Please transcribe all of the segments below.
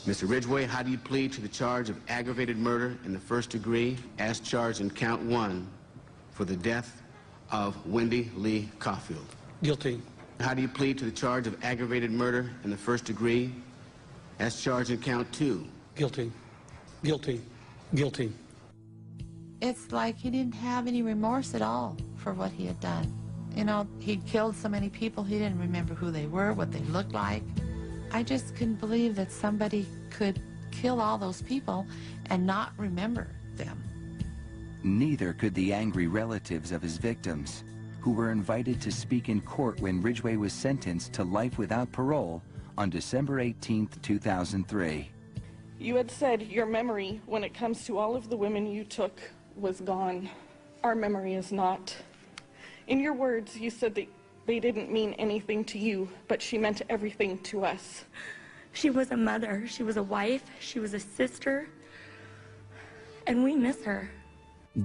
Mr. Ridgway, how do you plead to the charge of aggravated murder in the first degree as charged in count 1 for the death of Wendy Lee Caulfield? Guilty. How do you plead to the charge of aggravated murder in the first degree as charged in count 2? Guilty. Guilty. Guilty. It's like he didn't have any remorse at all for what he had done. You know, he'd killed so many people, he didn't remember who they were, what they looked like. I just couldn't believe that somebody could kill all those people and not remember them. Neither could the angry relatives of his victims, who were invited to speak in court when Ridgway was sentenced to life without parole on December 18, 2003. You had said your memory, when it comes to all of the women you took, was gone. Our memory is not. In your words, you said that they didn't mean anything to you, but she meant everything to us. She was a mother, she was a wife, she was a sister, and we miss her.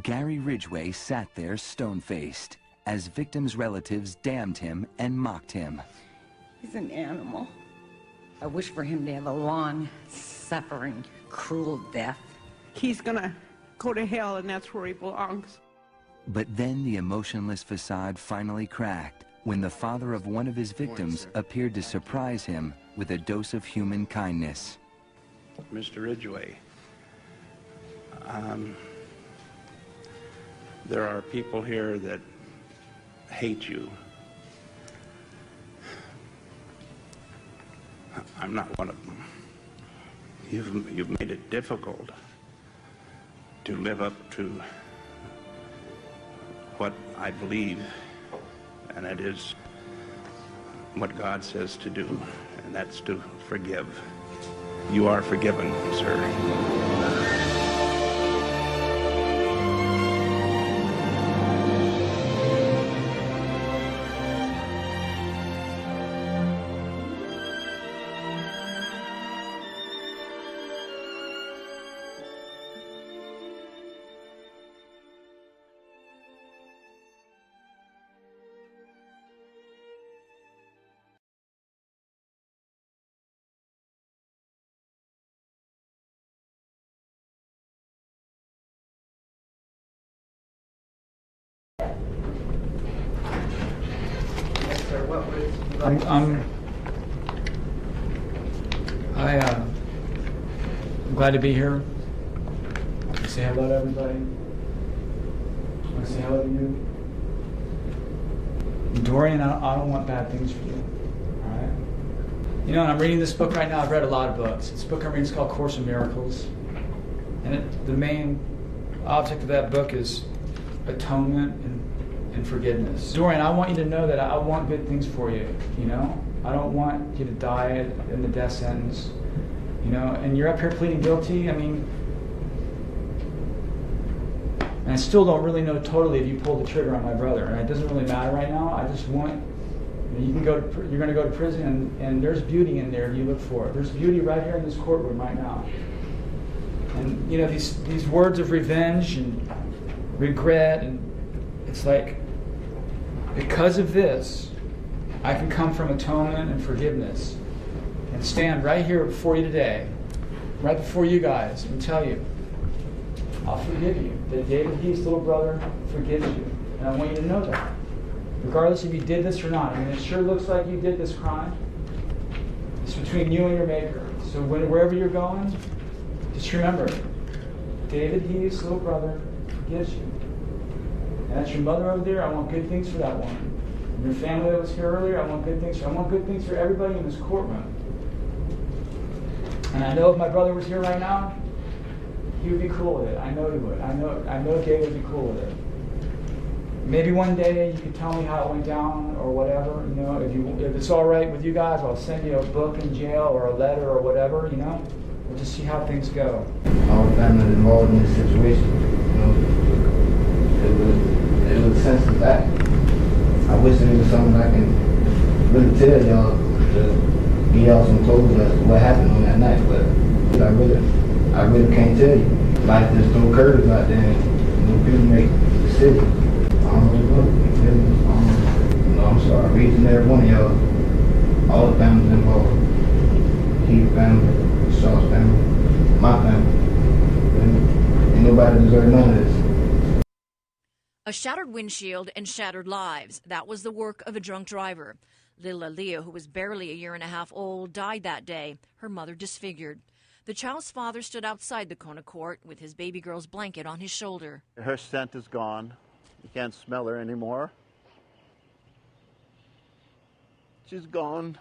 Gary Ridgway sat there stone-faced as victims' relatives damned him and mocked him. He's an animal. I wish for him to have a long, suffering, cruel death. He's gonna go to hell, and that's where he belongs. But then the emotionless facade finally cracked when the father of one of his victims appeared to surprise him with a dose of human kindness. Mr. Ridgway, there are people here that hate you. I'm not one of them. You've made it difficult to live up to what I believe, and it is what God says to do, and that's to forgive. You are forgiven, sir. I'm glad to be here. Say hello to everybody. Want to say hello to you? Dorian, I don't want bad things for you. All right? You know, and I'm reading this book right now. I've read a lot of books. This book I'm reading is called Course in Miracles. And the main object of that book is atonement and forgiveness. Dorian, I want you to know that I want good things for you, you know? I don't want you to die in the death sentence, you know? And you're up here pleading guilty. I mean, and I still don't really know totally if you pulled the trigger on my brother, and it doesn't really matter right now. I just want, you can go to, you're going to go to prison, and there's beauty in there if you look for it. There's beauty right here in this courtroom right now. And, you know, these words of revenge and regret, and it's like, because of this, I can come from atonement and forgiveness and stand right here before you today, right before you guys, and tell you, I'll forgive you. That David Heath's little brother forgives you. And I want you to know that. Regardless if you did this or not. I mean, it sure looks like you did this crime. It's between you and your Maker. So wherever you're going, just remember, David Heath's little brother forgives you. And that's your mother over there. I want good things for that woman. And your family that was here earlier, I want good things for. I want good things for everybody in this courtroom. And I know if my brother was here right now, he would be cool with it. I know he would. I know David would be cool with it. Maybe one day you could tell me how it went down or whatever. You know, if it's all right with you guys, I'll send you a book in jail or a letter or whatever. You know, we'll just see how things go. All the family involved in this situation, you know, it was a sensitive act. I wish there was something I can really tell y'all to give y'all some closure as to what happened on that night, but I really can't tell you. Life just throw curves out there, and you know, people make decisions. I don't really know. You know, I'm sorry. Each and every one of y'all, all the families involved. Keith's family, Shaw's family, my family. And ain't nobody deserve none of this. A shattered windshield and shattered lives. That was the work of a drunk driver. Little Aaliyah, who was barely a year and a half old, died that day, her mother disfigured. The child's father stood outside the Kona court with his baby girl's blanket on his shoulder. Her scent is gone. You can't smell her anymore. She's gone.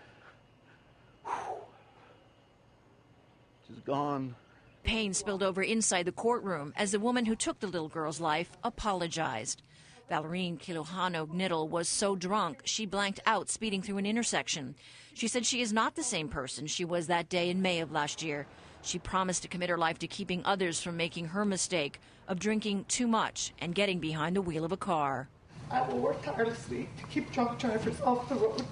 She's gone. Pain spilled over inside the courtroom as the woman who took the little girl's life apologized. Valerine Kilohano Knittel was so drunk she blanked out speeding through an intersection. She said she is not the same person she was that day in May of last year. She promised to commit her life to keeping others from making her mistake of drinking too much and getting behind the wheel of a car. I will work tirelessly to keep drunk drivers off the road.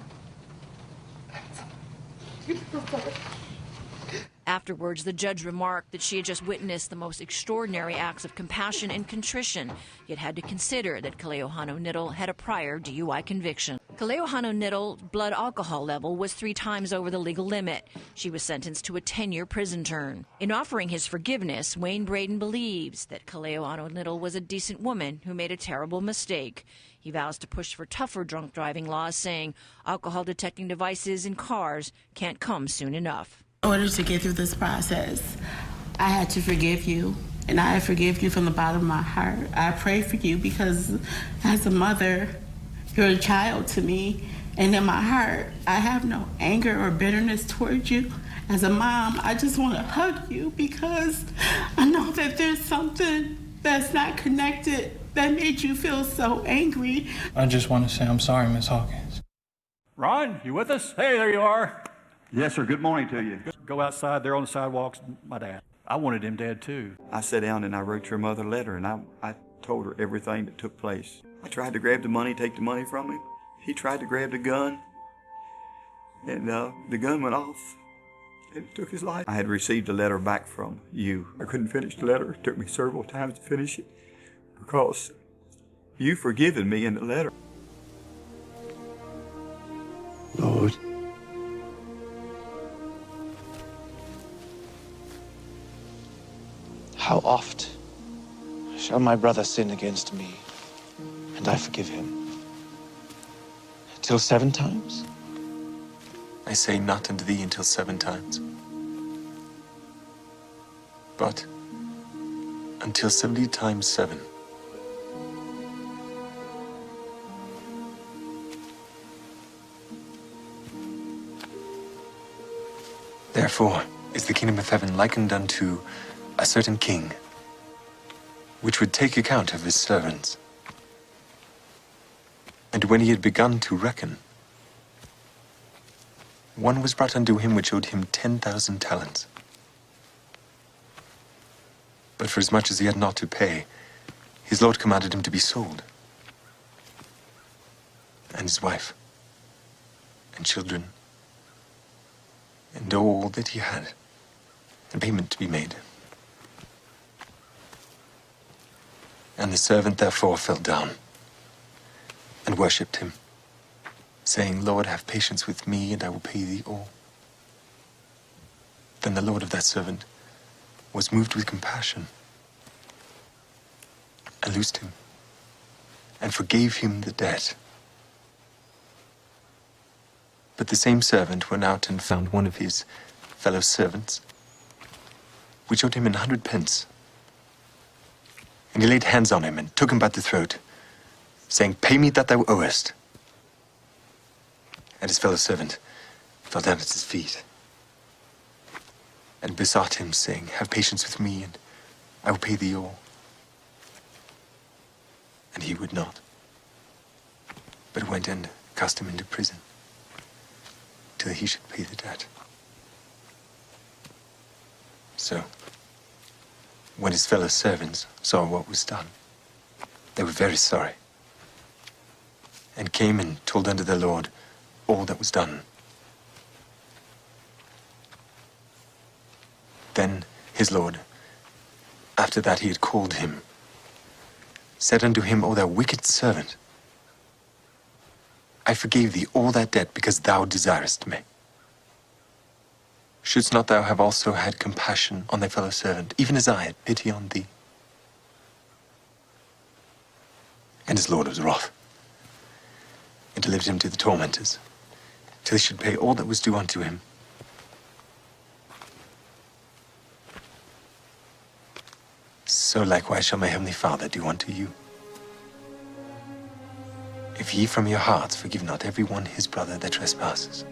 Afterwards, the judge remarked that she had just witnessed the most extraordinary acts of compassion and contrition, yet had to consider that Kilohano Knittel had a prior DUI conviction. Kilohano Knittel's blood alcohol level was 3 times over the legal limit. She was sentenced to a 10-year prison term. In offering his forgiveness, Wayne Braden believes that Kilohano Knittel was a decent woman who made a terrible mistake. He vows to push for tougher drunk driving laws, saying alcohol detecting devices in cars can't come soon enough. In order to get through this process, I had to forgive you, and I forgive you from the bottom of my heart. I pray for you because as a mother, you're a child to me, and in my heart, I have no anger or bitterness towards you. As a mom, I just want to hug you because I know that there's something that's not connected that made you feel so angry. I just want to say I'm sorry, Miss Hawkins. Ron, you with us? Hey, there you are. Yes, sir. Good morning to you. Go outside there on the sidewalks, my dad. I wanted him dead too. I sat down and I wrote your mother a letter, and I told her everything that took place. I tried to grab the money, take the money from him. He tried to grab the gun, and the gun went off. It took his life. I had received a letter back from you. I couldn't finish the letter. It took me several times to finish it because you forgiven me in the letter. Lord, how oft shall my brother sin against me, and I forgive him? Till 7 times? I say not unto thee until 7 times, but until 70 times 7. Therefore is the kingdom of heaven likened unto a certain king, which would take account of his servants. And when he had begun to reckon, one was brought unto him which owed him 10,000 talents. But for as much as he had not to pay, his lord commanded him to be sold, and his wife, and children, and all that he had, and payment to be made. And the servant therefore fell down and worshipped him, saying, Lord, have patience with me, and I will pay thee all. Then the lord of that servant was moved with compassion, and loosed him, and forgave him the debt. But the same servant went out and found one of his fellow servants, which owed him 100 pence. And he laid hands on him and took him by the throat, saying, Pay me that thou owest. And his fellow servant fell down at his feet and besought him, saying, Have patience with me, and I will pay thee all. And he would not, but went and cast him into prison till he should pay the debt. So, when his fellow servants saw what was done, they were very sorry, and came and told unto their lord all that was done. Then his lord, after that he had called him, said unto him, O thou wicked servant, I forgave thee all that debt because thou desirest me. Shouldst not thou have also had compassion on thy fellow servant, even as I had pity on thee? And his lord was wroth, and delivered him to the tormentors, till he should pay all that was due unto him. So likewise shall my heavenly Father do unto you, if ye from your hearts forgive not every one his brother their trespasses.